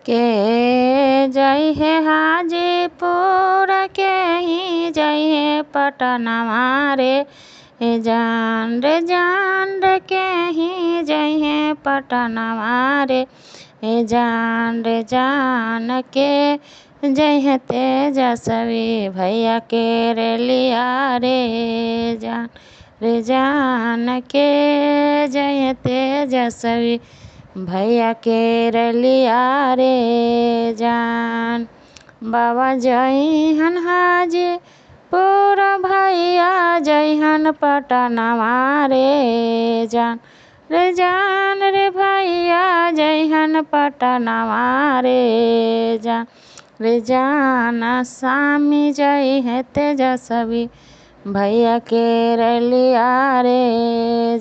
के जय है हाजीपुर के ही जय है पटनवा रे जान रे जान रे के ही जय है पटनवा रे जान रे जान के जय है तेजस्वी भैया के रेलिया रे जान के जय है तेजस्वी भैया के रेलिया रे जान। बाबा जय हन हाजीपुर भैया जय हन पटनवा रे जान रे भैया जय हन पटनवा रे जान स्वामी जय है तेजस्वी भैया के रेलिया रे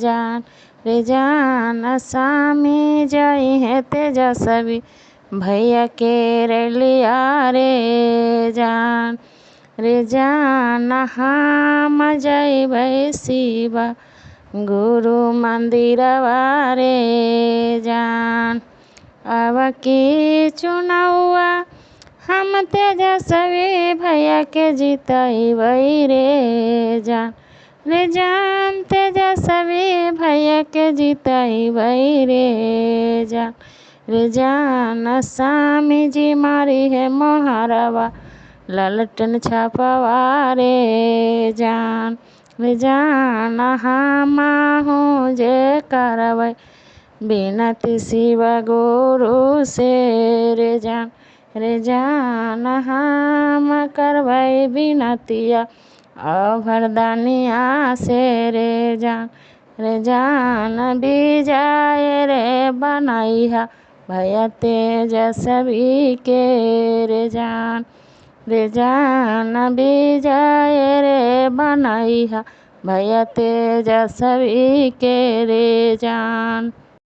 जान स्वामी जय है तेजस्वी भैया के रेलिया रे जान हम जय शिव गुरु मंदिरवा रे जान। अब की चुनौआ हम तेजस्वी भैया के जीतबै रे जान तेजस्वी भैया के जीतबै रे जान स्वामी जी मारी है मोहरवा ललटन छापवा रे जान हम हूँ जे करबै बिनती शिव गुरु से रे जान हम करबै बिनतिया अभरदानिया से रे जान विजय रे बनैहा भैया तेजस्वी के रे जान विजय रे बनैहा भैया तेजस्वी के रे जान।